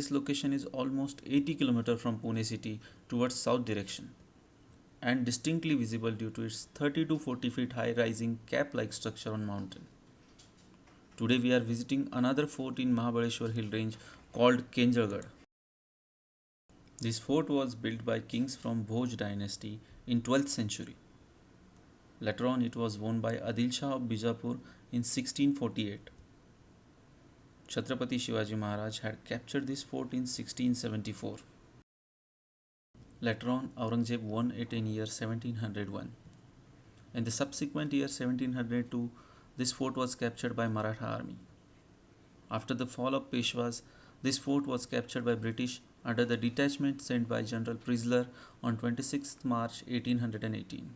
This location is almost 80 km from Pune city towards south direction and distinctly visible due to its 30 to 40 feet high rising cap-like structure on mountain. Today we are visiting another fort in Mahabaleshwar hill range called Kenjalgarh. This fort was built by kings from Bhoj dynasty in 12th century. Later on it was won by Adil Shah of Bijapur in 1648. Chhatrapati Shivaji Maharaj had captured this fort in 1674. Later on, Aurangzeb won it in year 1701. In the subsequent year 1702, this fort was captured by Maratha army. After the fall of Peshwas, this fort was captured by British under the detachment sent by General Prisler on 26th March 1818.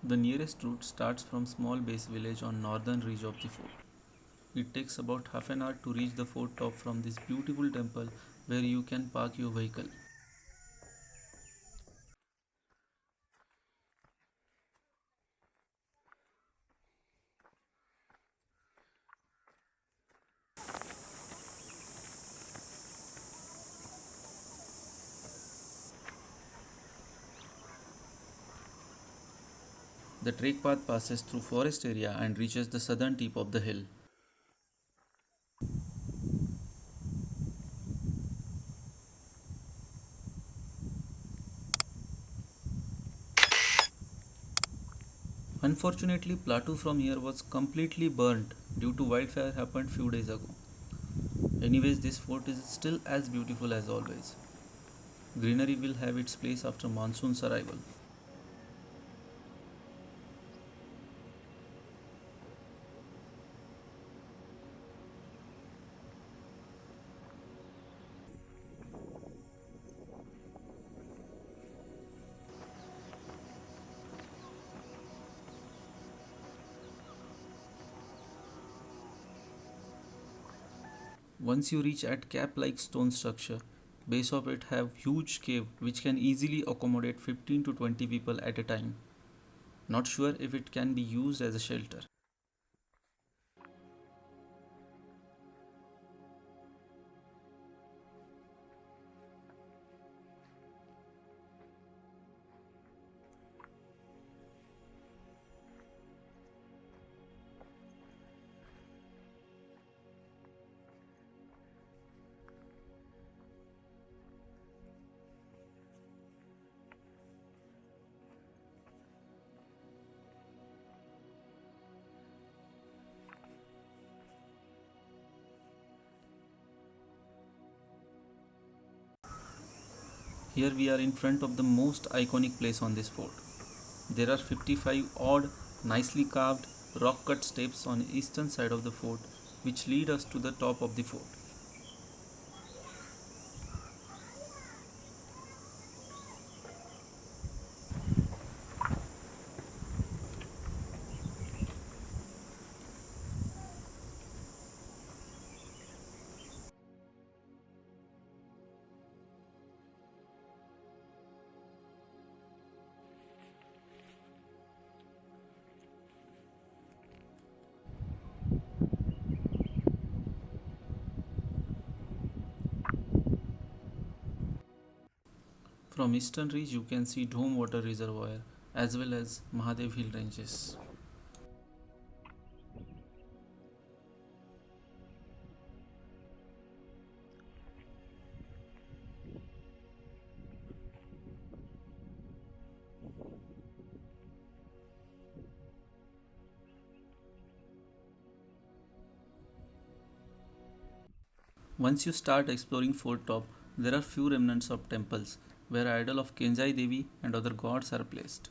The nearest route starts from small base village on northern ridge of the fort. It takes about half an hour to reach the fort top from this beautiful temple where you can park your vehicle. The trek path passes through forest area and reaches the southern tip of the hill. Unfortunately, Plateau from here was completely burnt due to wildfire happened few days ago. Anyways, this fort is still as beautiful as always. Greenery will have its place after monsoon's arrival. Once you reach at cap-like stone structure, base of it have huge cave which can easily accommodate 15 to 20 people at a time. Not sure if it can be used as a shelter. Here we are in front of the most iconic place on this fort. There are 55 odd, nicely carved, rock cut steps on the eastern side of the fort which lead us to the top of the fort. From eastern ridge you can see Dhom water reservoir as well as Mahadev hill ranges. Once you start exploring fort top, there are few remnants of temples where idol of Kenjai Devi and other gods are placed.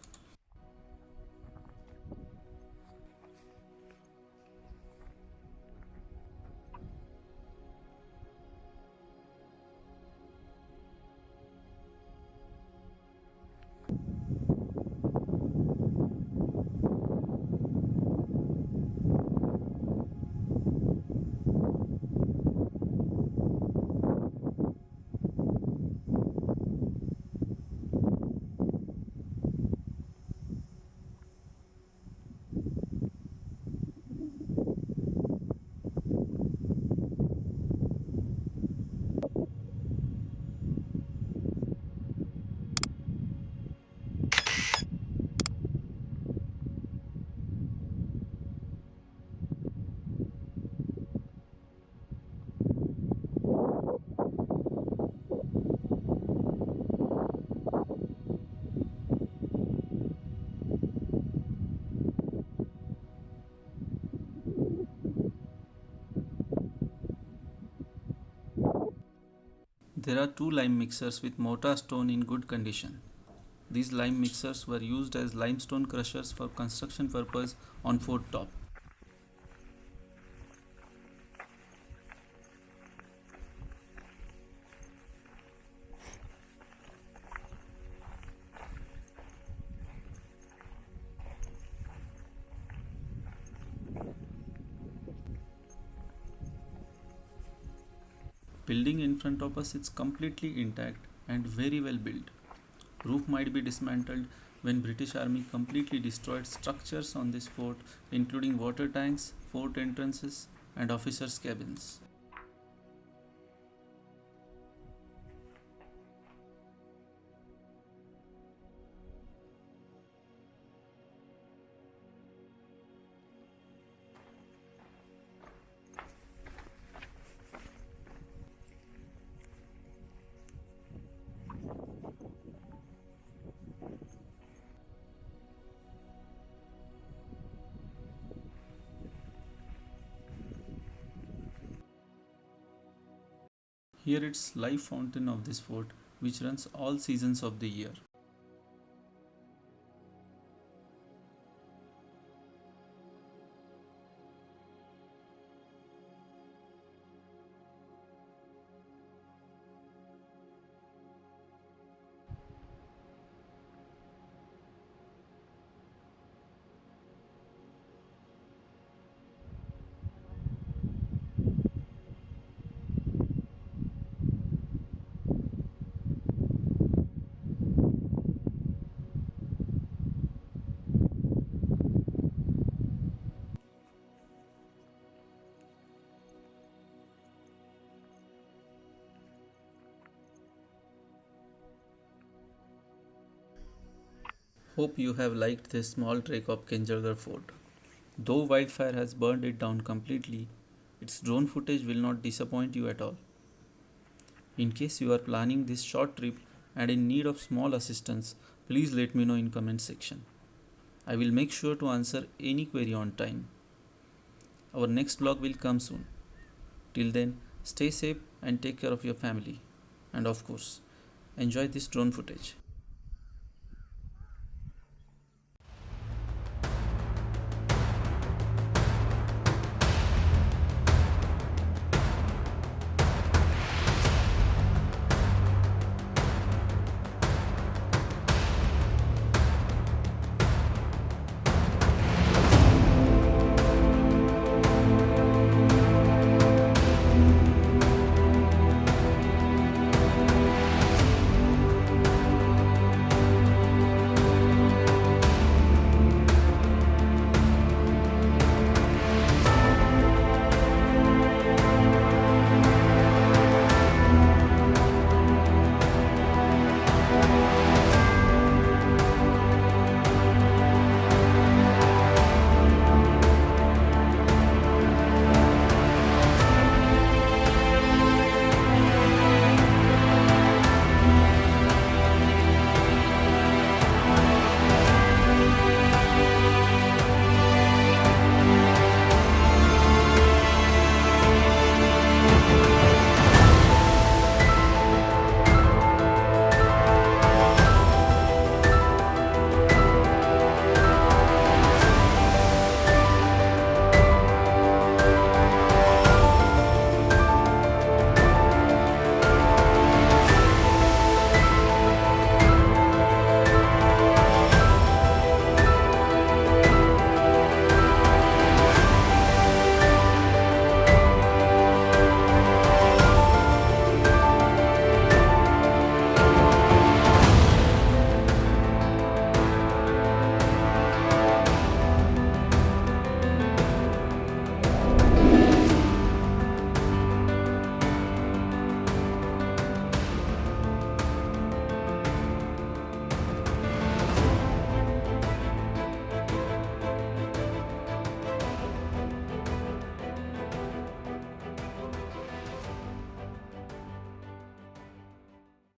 There are two lime mixers with mortar stone in good condition. These lime mixers were used as limestone crushers for construction purpose on fort top. Building in front of us is completely intact and very well built. Roof might be dismantled when British Army completely destroyed structures on this fort including water tanks, fort entrances and officers' cabins. Here it's live fountain of this fort which runs all seasons of the year. Hope you have liked this small trek of Kenjalgarh fort. Though wildfire has burned it down completely, its drone footage will not disappoint you at all. In case you are planning this short trip and in need of small assistance, please let me know in comment section. I will make sure to answer any query on time. Our next vlog will come soon. Till then, stay safe and take care of your family. And of course, enjoy this drone footage.